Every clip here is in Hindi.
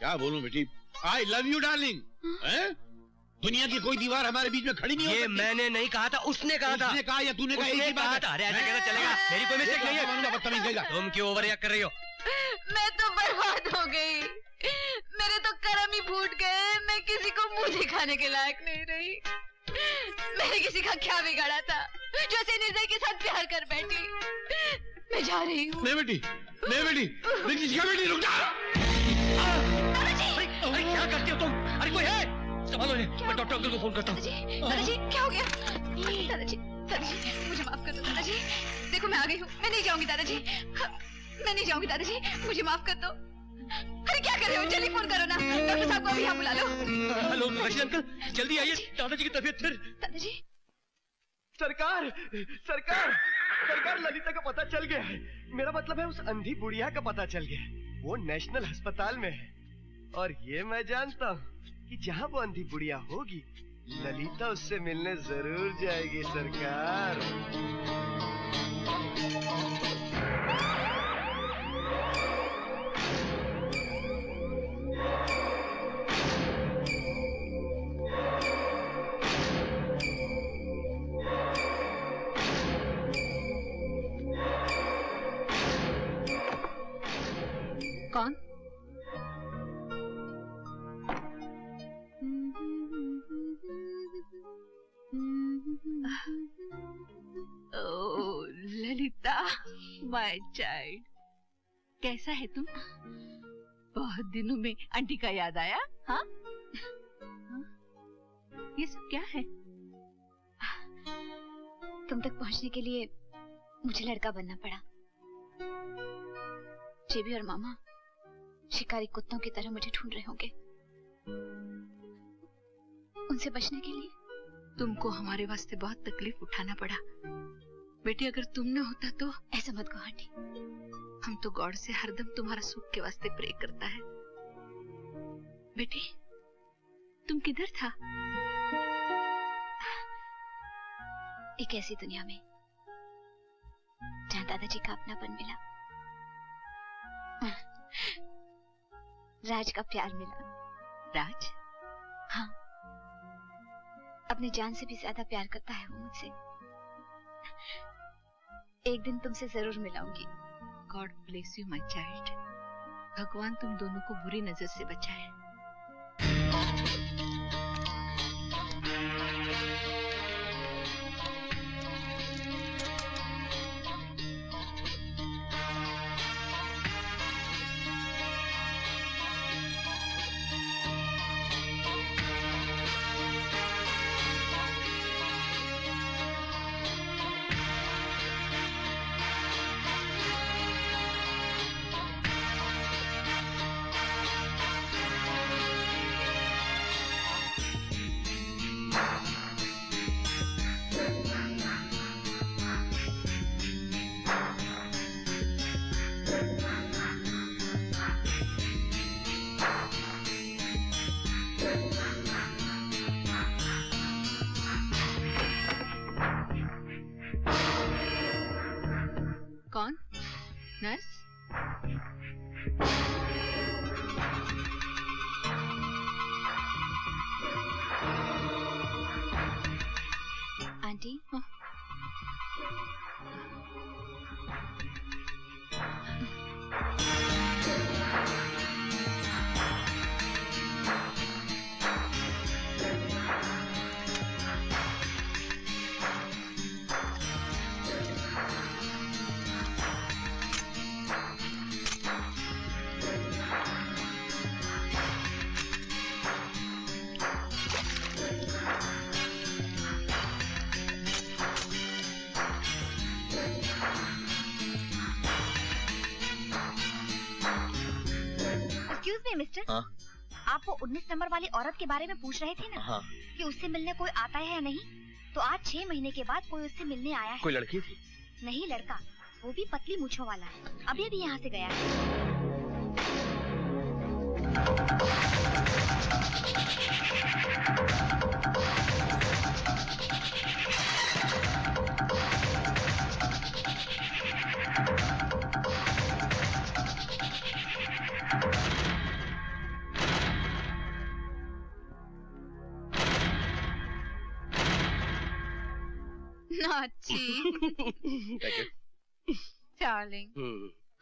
क्या बोलूं बेटी? I love you darling. दुनिया की कोई दीवार हमारे बीच में खड़ी नहीं हो सकती। मैंने नहीं कहा था, उसने कहा था। उसने कहा या तूने कहा? एक ही बात है। अरे ऐसा कैसे चलेगा? मेरी कोई मिस्टेक नहीं है। बदतमीज। तुम क्यों ओवर रिएक्ट कर रही हो? मैं तो बर्बाद हो गई, मेरे तो कर्म ही फूट गए। मैं किसी को मुंह दिखाने के लायक नहीं रही। मैंने किसी का क्या बिगाड़ा था जो ऐसे निर्दय के साथ प्यार कर बैठी? मैं जा रही हूँ। नहीं बेटी, नहीं बेटी, बेटी रुक जा। अरे क्या करती हो तुम? अरे कोई है? संभालो इन्हें, मैं डॉक्टर अंकल को फोन करता हूँ। दादाजी क्या हो गया? दादाजी मुझे माफ कर दो दादाजी। देखो मैं आ गई हूँ, मैं नहीं जाऊंगी दादाजी, मैं नहीं जाऊंगी दादाजी, मुझे माफ कर दो। अरे क्या कर रहे हो? जल्दी फोन करो ना, डॉक्टर साहब को अभी यहाँ बुला लो। हेलो रशीद अंकल, जल्दी आइए, दादाजी की तबीयत फिर। दादाजी सरकार सरकार सरकार, ललिता का पता चल गया है। मेरा मतलब है उस अंधी बुढ़िया का पता चल गया है। वो नेशनल अस्पताल में है और ये मैं जानता हूँ कि जहाँ वो अंधी बुढ़िया होगी ललिता उससे मिलने जरूर जाएगी सरकार। कौन? ओह ललिता, माय चाइल्ड, कैसा है तुम? बहुत दिनों में आंटी का याद आया? हाँ? ये सब क्या है? तुम तक पहुंचने के लिए मुझे लड़का बनना पड़ा। जेबी और मामा शिकारी कुत्तों की तरह मुझे ढूंढ रहे होंगे। उनसे बचने के लिए तुमको हमारे वास्ते बहुत तकलीफ उठाना पड़ा बेटी। अगर तुम न होता तो। ऐसा मत कहो आंटी। हम तो गॉड से हरदम तुम्हारा सुख के वास्ते प्रे करता है। बेटी तुम किधर था? एक ऐसी दुनिया में जहाँ दादाजी का अपनापन मिला, राज का प्यार मिला। राज? हाँ, अपनी जान से भी ज्यादा प्यार करता है वो मुझसे। एक दिन तुमसे जरूर मिलाऊंगी। God bless you my child. भगवान तुम दोनों को बुरी नजर से बचाए। कौन? नर्स? आंटी, हाँ? मिस्टर, हाँ? आप वो 19 नंबर वाली औरत के बारे में पूछ रहे थे ना? हाँ। कि उससे मिलने कोई आता है या नहीं? तो आज 6 महीने के बाद कोई उससे मिलने आया है। कोई लड़की थी? नहीं, लड़का, वो भी पतली मूंछों वाला है। अभी अभी यहाँ से गया है। नॉटी डार्लिंग,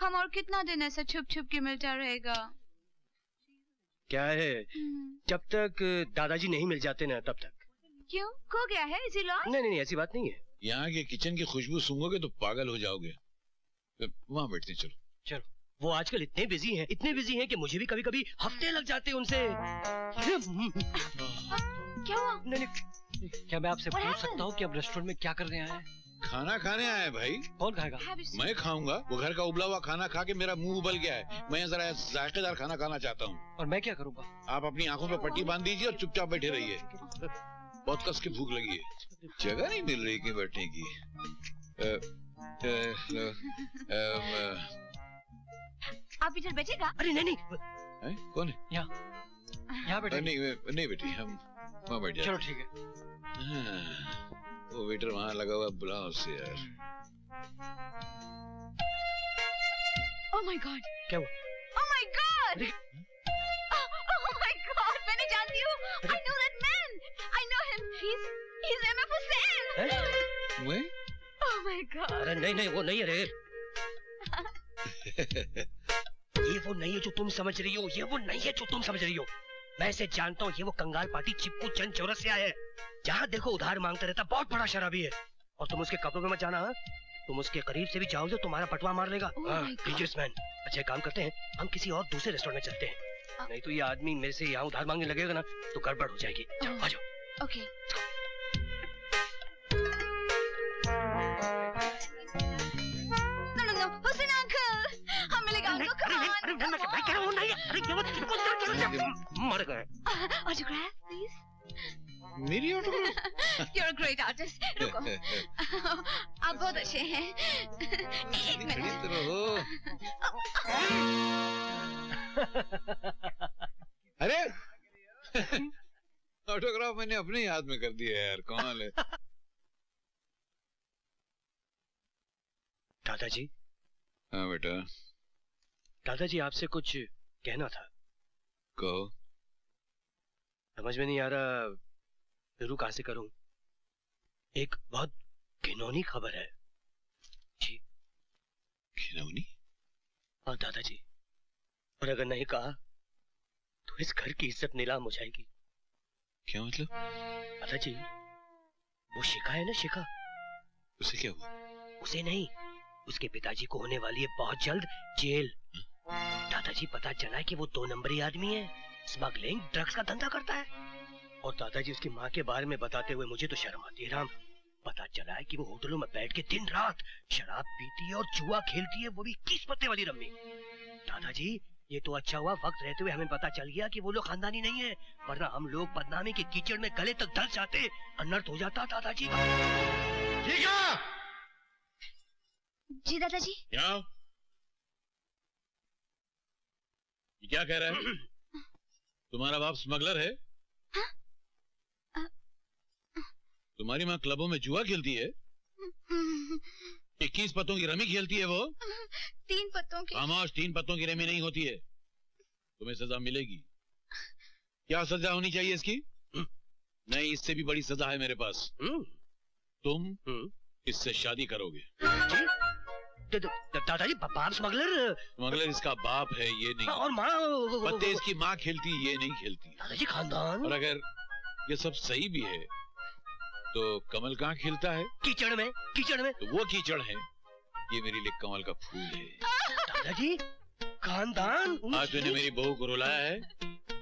हम और कितना दिन ऐसा छुप छुप के मिलता रहेगा? क्या है, जब तक दादाजी नहीं मिल जाते ना तब तक। क्यों, खो गया है इसी लॉज? नहीं, ऐसी बात नहीं है। यहाँ के किचन की खुशबू सूंघोगे तो पागल हो जाओगे। वहाँ बैठते हैं, चलो। वो आजकल इतने बिजी हैं कि मुझे भी कभी कभी हफ्ते लग जाते हैं उनसे। क्या हुआ? नहीं, क्या मैं आपसे पूछ सकता हूँ कि अब रेस्टोरेंट में क्या करने आए हैं? खाना खाने आए भाई। कौन खाएगा? मैं खाऊंगा। वो घर का उबला हुआ खाना खा के मेरा मुंह उबल गया है। मैं जरा जायकेदार खाना खाना चाहता हूँ। और मैं क्या करूँगा? आप अपनी आंखों पे पट्टी बांध दीजिए और चुपचाप बैठे रहिए। बहुत कस की भूख लगी है, जगह नहीं मिल रही कि बैठने की। आप इधर बैठेगा? अरे नहीं। कौन है? यहाँ बैठे। नहीं बेटी, हम वहाँ बैठ जाए। चलो ठीक है। वो वेटर वहाँ लगा हुआ, बुलाओ उसे यार। Oh my God! क्या हुआ? Oh my God! Oh my God! मैंने जानती हूँ। I know that man. I know him. He's MF Hussain. मैं? Oh my God! अरे नहीं, वो नहीं है रे। ये वो नहीं है जो तुम समझ रही हो। ये वो नहीं है जो तुम समझ रही हो। मैं इसे जानता हूँ। ये वो कंगाल पार्टी चिप्कू चंद चौरसिया है। जहाँ देखो उधार मांगता रहता, बहुत बड़ा शराबी है। और तुम उसके कपड़ों में मत जाना। तुम उसके करीब से भी जाओगे तुम्हारा पटवा मार लेगा। Dangerous man. अच्छा काम करते हैं, हम किसी और दूसरे रेस्टोरेंट में चलते हैं। नहीं तो ये आदमी मेरे से यहाँ उधार मांगने लगेगा ना तो गड़बड़ हो जाएगी। आ जाओ। Okay. No, Hussain uncle. हम मिलेगा uncle. Come on. मैं कह रहा हूँ नहीं। अरे ये वो चिप्कू चंद चौरसिया मर गए। Autograph, please. मेरी autograph? You're a great artist. रुको। आप बहुत अच्छे हैं। एक मिनट। अरे ऑटोग्राफ मैंने अपने ही हाथ में कर दिया यार, कमाल है। दादाजी। हाँ बेटा। दादाजी आपसे कुछ कहना था। कहो। समझ में नहीं आ रहा शुरू कहाँ से करूं। एक बहुत घिनौनी खबर है जी। घिनौनी? हाँ दादाजी, और अगर नहीं कहा तो इस घर की इज्जत नीलाम हो जाएगी। क्या मतलब? दादाजी, वो शिखा है ना, शिखा, उसे क्या हुआ? उसे नहीं, उसके पिताजी को होने वाली है बहुत जल्द जेल। दादाजी पता चला है कि वो 2 नंबरी आदमी है, स्मगलिंग ड्रग्स का धंधा करता है। और दादाजी उसकी माँ के बारे में बताते हुए मुझे तो शर्म आती है राम। पता चला है कि वो होटलों में बैठ के दिन रात शराब पीती है और जुआ खेलती है, वो भी 21 पत्ते वाली रम्मी। दादाजी ये तो अच्छा हुआ वक्त रहते हुए हमें पता चल गया कि वो लोग खानदानी नहीं है, वरना हम लोग बदनामी के कीचड़ में गले तक धंस जाते, अनर्थ हो जाता दादाजी। ठीक है जी दादाजी। क्या कह रहा है? तुम्हारा बाप स्मगलर है? तुम्हारी माँ क्लबों में जुआ खेलती है? 21 पत्तों की रमी खेलती है वो? 3 पत्तों की। खामोश, 3 पत्तों की रमी नहीं होती है। तुम्हें सजा मिलेगी। क्या सजा होनी चाहिए इसकी? नहीं, इससे भी बड़ी सजा है मेरे पास। तुम इससे शादी करोगे। दादाजी बाप स्मगलर? स्मगलर इसका बाप है, ये नहीं। और माँ? पत्ते इसकी माँ खेलती, ये नहीं खेलती। दादाजी खानदान। और अगर ये सब सही भी है तो कमल कहाँ खिलता है? कीचड़ में। कीचड़ में? तो वो कीचड़ है, ये मेरे लिए कमल का फूल है। दादाजी खानदान। आज तूने मेरी बहू को रुलाया है,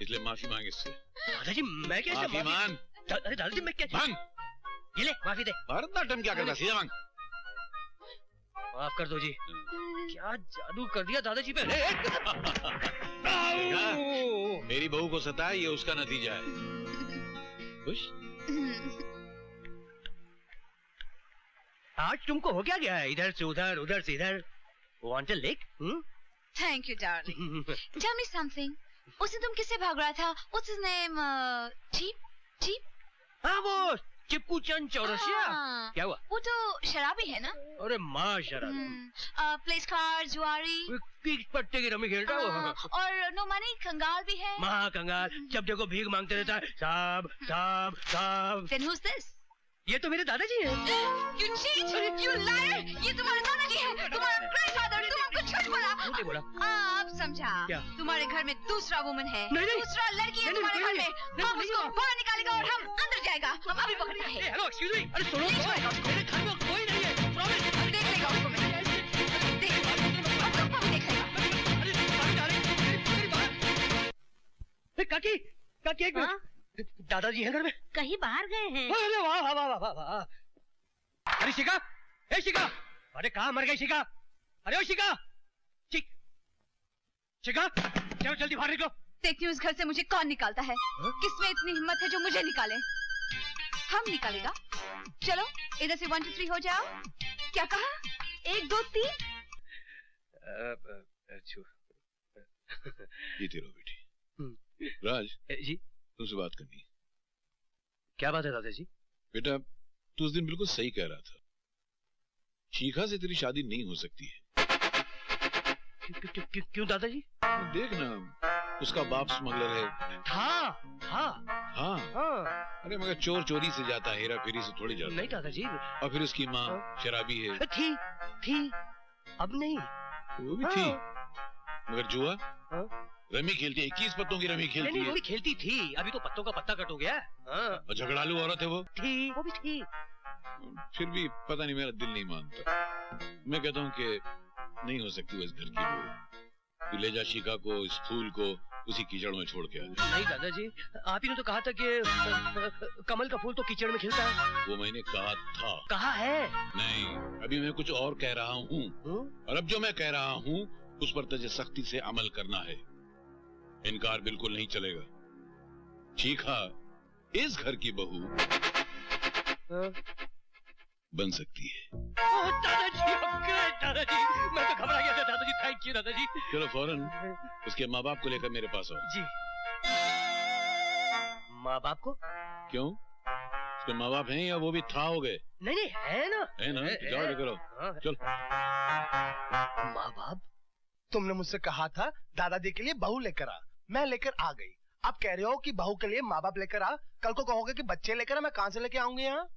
इसलिए माफी मांग इससे। दादाजी मैं कैसे माफी मांग? अरे दादाजी मैं क्या मांग। ये ले माफी दे। भरतनाट्यम क्या करता, सीधा मांग। माफ कर दो जी। क्या जादू कर दिया दादाजी पे। मेरी बहू को सताया, ये उसका नतीजा है। खुश? आज तुमको हो क्या गया है? इधर से उधर, उधर से इधर। Want a lick? Thank you, darling. Tell me something. उस दिन तुम किससे भाग रहा था? What's his name? चीप? हाँ वो चिप्कू चंद चौरसिया। क्या हुआ? वो तो शराबी है ना? अरे माँ शराबी। प्लेस कार्ड, जुआरी। 21 पत्ते की रमी खेलता है वो। और नो मनी कंगाल भी है। माँ कंगाल, जब देखो भीख मांगते रहता है। साहब साहब साहब। Then who's this? ये तो मेरे दादाजी हैं। You cheat! You liar! ये तुम्हारे दादाजी हैं, तुम्हारा ग्रैंडफादर। तुम हमको झूठ बोला। झूठ बोला? आप समझा? क्या? तुम्हारे घर में दूसरा वुमन है, नहीं, नहीं। दूसरा लड़की है तुम्हारे घर में। हम उसको बाहर निकालेगा और हम अंदर जाएगा। हम अभी पकड़ते हैं। Hello, excuse me. अरे सुनो, मेरे घर में कोई नहीं है। प्रॉमिस। देख लेगा उसको। देख लेगा। काकी, काकी एक मिनट। दादाजी हैं घर में? कहीं बाहर गए हैं। अरे वाह वाह वाह वाह वाह। अरे शिका, ए शिका, अरे कहाँ मर गई शिका? अरे ओ शिका, शिका, चलो जल्दी बाहर निकलो। देखती हूँ इस घर से मुझे कौन निकालता है। किसमें इतनी हिम्मत है जो मुझे निकाले? हम निकालेगा। चलो इधर से 1 2 3 हो जाओ। क्या कहा? 1 2 3। जीते रहो बेटी। राज जी, तुमसे बात करनी है। क्या बात है दादाजी? बेटा तू उस दिन बिल्कुल सही कह रहा था। शिखा से तेरी शादी नहीं हो सकती है। क्यों दादाजी? देख ना, उसका बाप स्मगलर है। हाँ। अरे मगर चोर चोरी से जाता है, हेरा फेरी से थोड़ी जाता। नहीं दादाजी। और फिर उसकी माँ शराबी है। थी, अब नहीं। वो भी थी, मगर जुआ रमी खेलती है, 21 पत्तों की रमी खेलती है। वो भी खेलती थी, अभी तो पत्तों का पत्ता कट हो गया। और झगड़ालू औरत है वो भी थी। फिर भी पता नहीं, मेरा दिल नहीं मानता। मैं कहता हूँ कि नहीं हो सकती वो इस घर की बहू। तू ले जा शिखा को, इस फूल को उसी कीचड़ में छोड़ के आ जा। नहीं दादाजी, आप ही ने तो कहा था कि कमल का फूल तो कीचड़ में खिलता है। वो मैंने कहा था। कहा है? नहीं, अभी मैं कुछ और कह रहा हूँ। और अब जो मैं कह रहा हूँ उस पर तुझे सख्ती से अमल करना है। इनकार बिल्कुल नहीं चलेगा। शिखा इस घर की बहू बन सकती है। दादाजी, दादाजी, मैं तो घबरा गया था दादाजी। थैंक यू दादाजी। चलो फौरन उसके माँ बाप को लेकर मेरे पास आओ। जी। माँ बाप को? क्यों? उसके माँ बाप हैं या वो भी था हो गए? नहीं, है ना। तो जाओ लेकर आओ। चल। माँ बाप? तुमने मुझसे कहा था दादाजी के लिए बहू लेकर आ, मैं लेकर आ गई। आप कह रहे हो कि बहू के लिए माँ बाप लेकर आ, कल को कहोगे कि बच्चे लेकर आ, मैं कहाँ से लेके आऊंगी यहाँ?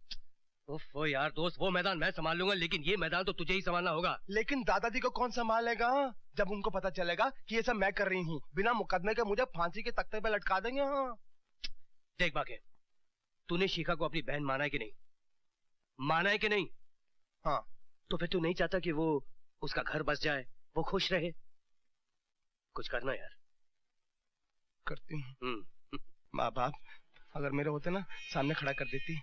ओफो यार दोस्त, वो मैदान मैं संभाल लूंगा, लेकिन ये मैदान तो तुझे ही संभालना होगा। लेकिन दादाजी को कौन संभालेगा जब उनको पता चलेगा कि ये सब मैं कर रही हूँ? बिना मुकदमे के मुझे फांसी के तख्ते पे लटका देंगे। हाँ देख बाके, तूने शिखा को अपनी बहन माना है कि नहीं? माना है कि नहीं? हाँ। तो फिर तू नहीं चाहता कि वो उसका घर बस जाए, वो खुश रहे? कुछ करना यार। करती हूँ। माँ बाप अगर मेरे होते ना सामने खड़ा कर देती।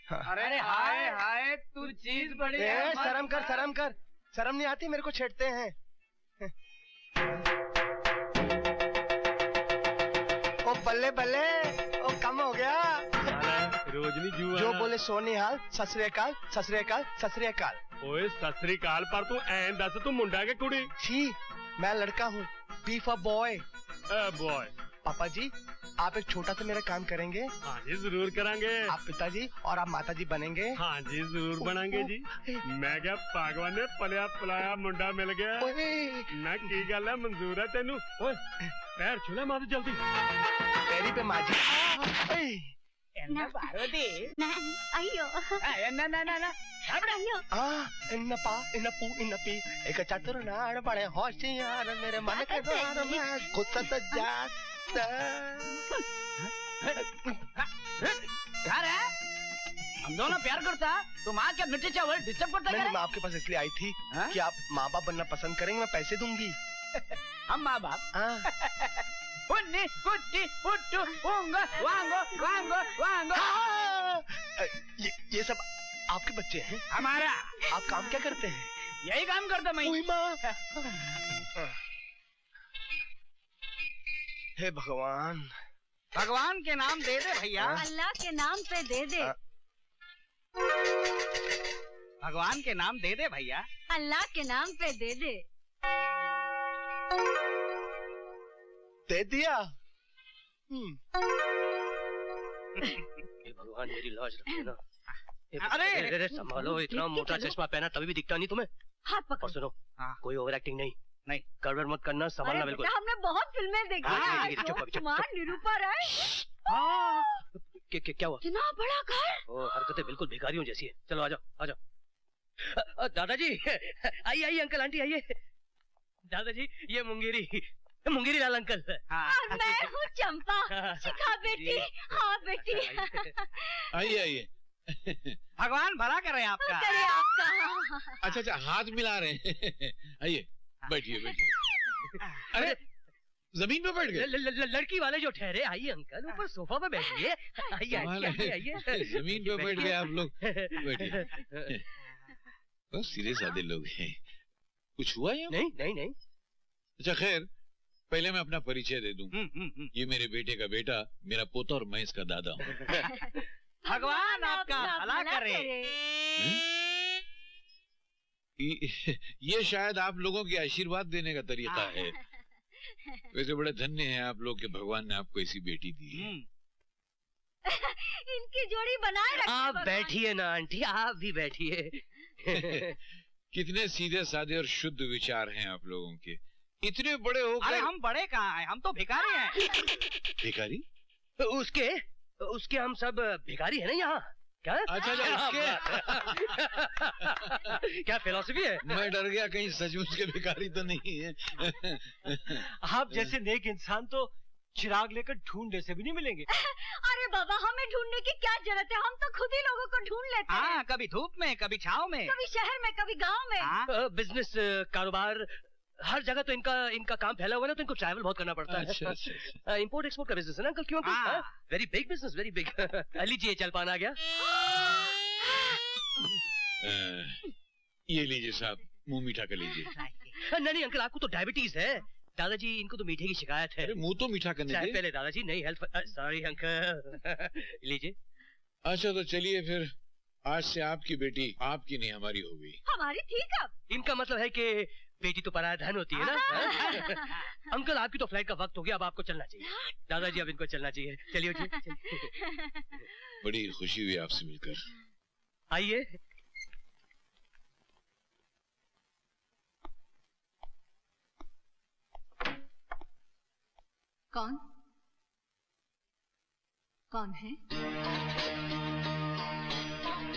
हाँ। अरे हाय हाय, तू चीज बड़ी है। शर्म कर, शर्म कर। शर्म नहीं आती? मेरे को छेड़ते हैं। ओ बल्ले बल्ले, ओ कम हो गया। रोजनी जुआ जो बोले सोनिहाल, सत श्री अकाल, सत श्री अकाल, सत श्री अकाल। ओए सत श्री अकाल पर तू ऐन दस, तू मुंडा के कुड़ी? छी, मैं लड़का हूँ। B for boy. बॉय। पापा जी आप एक छोटा सा मेरा काम करेंगे? हाँ जी जरूर करांगे। आप पिताजी और आप माताजी बनेंगे? हाँ जी जरूर बनाएंगे जी। मैं क्या भगवान ने पलिया पलाया मुंडा मिल गया ना, की गल है, मंजूर है तेनू? पैर छूला मार जल्दी। पैरी पे माजी। एक चतुर नाड़ बड़े होशियार, मेरे मन के द्वार में घुसत जाता। घर है, हम दोनों प्यार करता, तो माँ क्या मिट्टी चावल डिस्टर्ब करता है? मैं आपके पास इसलिए आई थी कि आप माँ बाप बनना पसंद करेंगे, मैं पैसे दूंगी। हम माँ बाप? उन्नी कुट्टी पुट्टू उंगो वांगो वांगो वांगो। ये सब आपके बच्चे हैं? हमारा। आप काम क्या करते हैं? यही काम करता मैं। हे भगवान। भगवान के नाम दे दे भैया। अल्लाह के नाम पे दे दे। भगवान के नाम दे दे भैया। अल्लाह के नाम पे दे दे। दे दिया। भगवान मेरी लाज रखे ना। अरे संभालो, इतना मोटा चश्मा पहना तभी भी दिखता नहीं तुम्हें। हाथ पकड़। और सुनो, कोई ओवर एक्टिंग नहीं। नहीं, गड़बड़ मत करना, संभालना बिल्कुल। हमने बहुत फिल्में देखी हैं। चुप कुमार, निरूपा राय। क्या हुआ? इतना बड़ा घर। ओ, हरकतें बिल्कुल भिखारियों जैसी है। चलो आ जाओ, आ जाओ। दादाजी, आइए आइए, अंकल आंटी आइए। दादाजी, ये मुंगेरी लाल अंकल। और मैं हूँ चंपा। शिखा बेटी। हाँ बेटी। आइए आइए। भगवान भला करे आपका। करे आपका। अच्छा, हाथ मिला रहे हैं। आइए, बैठिए बैठिए। अरे, जमीन पे बैठ गए? लड़की वाले जो ठहरे, आइए अंकल, ऊपर सोफा पे बैठिए। आइए आइए। जमीन पे बैठ गए आप लोग। बैठिए। बहुत सीधे साधे लोग हैं। कुछ हुआ या? नहीं। अच्छा खैर, पहले मैं अपना परिचय दे दूं। ये मेरे बेटे का बेटा, मेरा पोता और मैं इसका दादा हूँ। भगवान आपका भला करे। ये शायद आप लोगों के आशीर्वाद देने का तरीका है। वैसे बड़े धन्य हैं आप लोग कि भगवान ने आपको ऐसी बेटी दी है। इनकी जोड़ी बनाए रखिए। आप बैठिए ना आंटी, आप भी बैठिए। कितने सीधे साधे और शुद्ध विचार हैं आप लोगों के। इतने बड़े होकर। अरे हम बड़े कहाँ हैं, हम तो भिखारी हैं। भिखारी? उसके हम सब भिखारी है ना यहाँ। क्या? अच्छा उसके। क्या फिलॉसफी है? मैं डर गया कहीं सचमुच के भिखारी तो नहीं है। आप जैसे नेक इंसान तो चिराग लेकर ढूंढने से भी नहीं मिलेंगे। अरे बाबा, हमें ढूंढने की क्या जरूरत है, हम तो खुद ही लोगों को ढूंढ लेते हैं। हाँ, कभी धूप में, कभी छाँव में, कभी शहर में, कभी गांव में। बिजनेस, कारोबार, हर जगह तो इनका काम फैला हुआ है ना, तो इनको ट्रैवल बहुत करना पड़ता है। अच्छा। इंपोर्ट एक्सपोर्ट का बिजनेस है ना अंकल, क्यों? Very big business, very big. लीजिए, जलपान आ गया। ये लीजिए साहब, मुंह मीठा कर लीजिए। नहीं अंकल, आपको तो डायबिटीज है। दादाजी, इनको तो मीठे की शिकायत है। अरे मुंह तो मीठा करने दे। पहले दादाजी, नहीं हेल्थ। Sorry uncle. लीजिए। अच्छा तो चलिए फिर, आज से आपकी बेटी आपकी नहीं हमारी हो गई। हमारी थी कब? इनका मतलब है कि बेटी तो पराया धन होती है ना। अंकल, आपकी तो फ्लाइट का वक्त हो गया, अब आपको चलना चाहिए। दादाजी, अब इनको चलना चाहिए। चलिए उठिए। बड़ी खुशी हुई आपसे मिलकर। आइए। कौन है?